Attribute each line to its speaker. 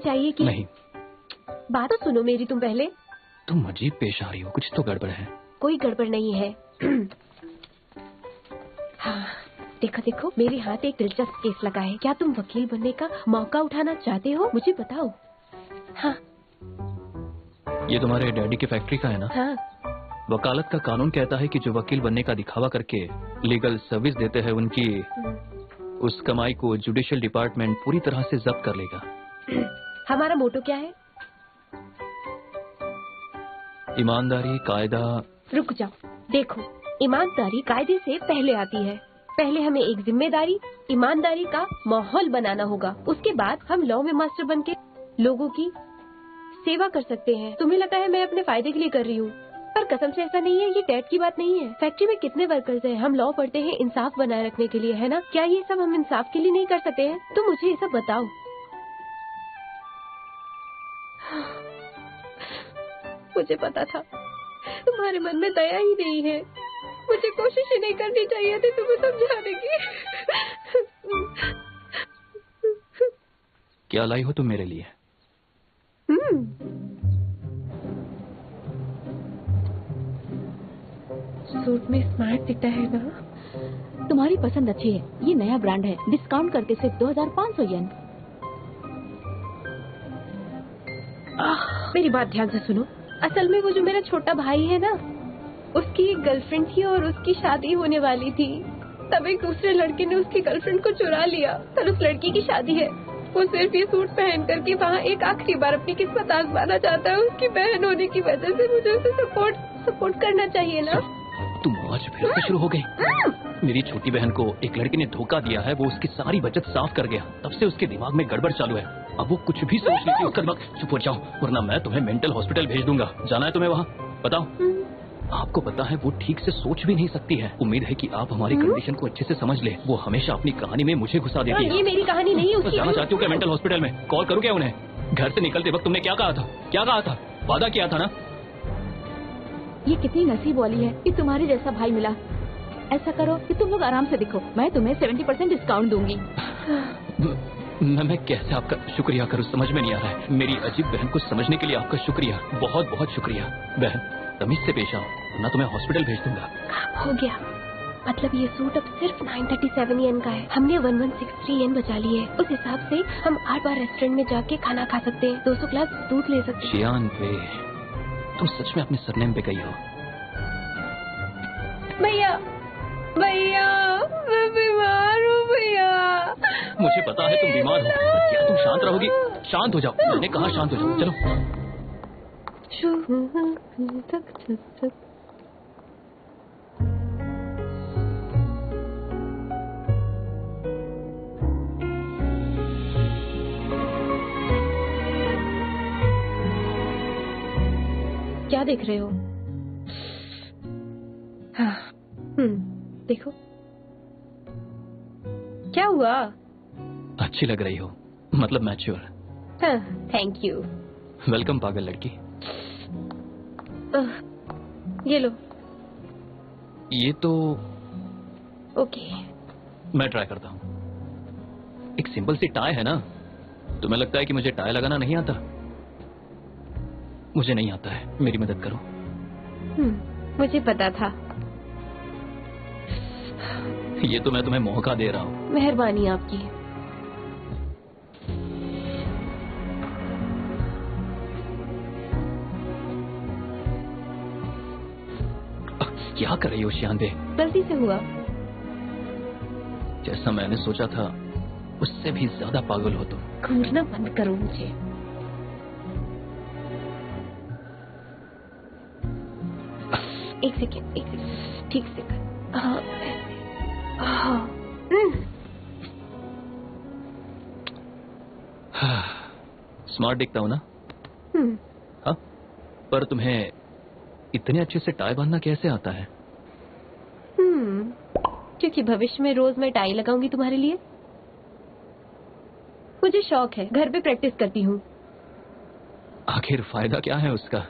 Speaker 1: चाहिए कि
Speaker 2: नहीं।
Speaker 1: बात तो सुनो मेरी तुम पहले।
Speaker 2: तुम अजीब पेश आ रही हो, कुछ तो गड़बड़ है।
Speaker 1: कोई गड़बड़ नहीं है। हाँ देखो देखो, मेरे हाथ एक दिलचस्प केस लगा है। क्या तुम वकील बनने का मौका उठाना चाहते हो? मुझे बताओ। हाँ।
Speaker 2: ये तुम्हारे डैडी की फैक्ट्री का है ना?
Speaker 1: हाँ।
Speaker 2: वकालत का कानून कहता है कि जो वकील बनने का दिखावा करके लीगल सर्विस देते हैं, उनकी उस कमाई को जुडिशियल डिपार्टमेंट पूरी तरह से जब्त कर लेगा।
Speaker 1: हमारा मोटो क्या है?
Speaker 2: ईमानदारी, कायदा।
Speaker 1: रुक जाओ, देखो ईमानदारी कायदे से पहले आती है। पहले हमें एक जिम्मेदारी, ईमानदारी का माहौल बनाना होगा। उसके बाद हम लॉ में मास्टर बन के लोगों की सेवा कर सकते हैं। तुम्हें लगता है मैं अपने फायदे के लिए कर रही हूँ, पर कसम से ऐसा नहीं है। ये टैट की बात नहीं है। फैक्ट्री में कितने वर्कर्स हैं। हम लॉ पढ़ते हैं इंसाफ बनाए रखने के लिए, है ना? क्या ये सब हम इंसाफ के लिए नहीं कर सकते हैं? तो मुझे ये सब बताओ। मुझे पता था तुम्हारे मन में दया ही नहीं है। मुझे कोशिश ही नहीं करनी चाहिए थी तुम्हें समझाने की।
Speaker 2: क्या लाई हो तुम मेरे लिए?
Speaker 1: सूट में स्मार्ट दिखता है ना?
Speaker 3: तुम्हारी पसंद अच्छी है। ये नया ब्रांड है, डिस्काउंट करके सिर्फ 2500 येन।
Speaker 1: मेरी बात ध्यान से सुनो। असल में वो जो मेरा छोटा भाई है ना, उसकी एक गर्लफ्रेंड थी और उसकी शादी होने वाली थी। तब एक दूसरे लड़के ने उसकी गर्लफ्रेंड को चुरा लिया। कल उस लड़की की शादी है। वो सिर्फ ये सूट पहन करके वहाँ एक आखिरी बार अपनी किस्मत आजमाना चाहता है। उसकी बहन होने की वजह से मुझे उसे सपोर्ट करना चाहिए ना।
Speaker 2: तुम आज फिर से शुरू हो गई। मेरी छोटी बहन को एक लड़के ने धोखा दिया है। वो उसकी सारी बचत साफ कर गया। तब से उसके दिमाग में गड़बड़ चालू है। अब वो कुछ भी सोच लेती है उसका दिमाग। चुप हो जाओ, वरना मैं तुम्हें मेंटल हॉस्पिटल भेज दूंगा। जाना है तुम्हें वहाँ? बताओ। आपको पता है वो ठीक से सोच भी नहीं सकती है। उम्मीद है कि आप हमारी कंडीशन को अच्छे से समझ ले। वो हमेशा अपनी कहानी में मुझे घुसा देती है।
Speaker 1: ये मेरी कहानी नहीं है।
Speaker 2: जाना चाहती हूँ क्या मेंटल हॉस्पिटल में? कॉल करूँ क्या उन्हें? घर से निकलते वक्त तुमने क्या कहा था? क्या कहा था? वादा किया था ना?
Speaker 3: ये कितनी नसीब वाली है कि तुम्हारे जैसा भाई मिला। ऐसा करो कि तुम लोग आराम से दिखो, मैं तुम्हें 70% डिस्काउंट दूंगी।
Speaker 2: मैं कैसे आपका शुक्रिया करूं, समझ में नहीं आ रहा है। मेरी अजीब बहन को समझने के लिए आपका शुक्रिया, बहुत बहुत शुक्रिया। बहन तमीज से पेश आओ, वरना तुम्हें हॉस्पिटल भेज दूंगा।
Speaker 1: हो गया। मतलब ये सूट अब सिर्फ 937 येन का है। हमने 1163 येन बचा ली है। उस हिसाब से हम 8 बार रेस्टोरेंट में जाके खाना खा सकते हैं, 200 ग्लास दूध ले सकते हैं।
Speaker 2: शियान पे, तुम सच में अपने सरनेम पे गई हो?
Speaker 1: भैया भैया, मैं बीमार हूँ भैया।
Speaker 2: मुझे पता है तुम बीमार हो, पर क्या तुम शांत रहोगी? शांत हो जाओ, मैंने कहा शांत हो जाओ। चलो।
Speaker 1: क्या देख रहे हो? हाँ, देखो। क्या हुआ?
Speaker 2: अच्छी लग रही हो, मतलब मैच्योर।
Speaker 1: हाँ, थैंक यू।
Speaker 2: वेलकम पागल लड़की।
Speaker 1: ये लो।
Speaker 2: ये तो
Speaker 1: ओके।
Speaker 2: मैं ट्राई करता हूँ। एक सिंपल सी टाई है ना? तुम्हें लगता है कि मुझे टाई लगाना नहीं आता? मुझे नहीं आता है, मेरी मदद करो।
Speaker 1: मुझे पता था।
Speaker 2: ये तो मैं तुम्हें मौका दे रहा हूँ।
Speaker 1: मेहरबानी आपकी।
Speaker 2: क्या कर रही हो शियानबे?
Speaker 1: गलती से हुआ।
Speaker 2: जैसा मैंने सोचा था उससे भी ज्यादा पागल हो तुम।
Speaker 1: घूरना बंद करो मुझे। एक सेकेंड, ठीक से कर। हाँ,
Speaker 2: स्मार्ट दिखता हूँ ना? हाँ, पर तुम्हें इतने अच्छे से टाई बांधना कैसे आता है?
Speaker 1: क्योंकि भविष्य में रोज मैं टाई लगाऊंगी तुम्हारे लिए। मुझे शौक है, घर पे प्रैक्टिस करती हूँ।
Speaker 2: आखिर फायदा क्या है उसका?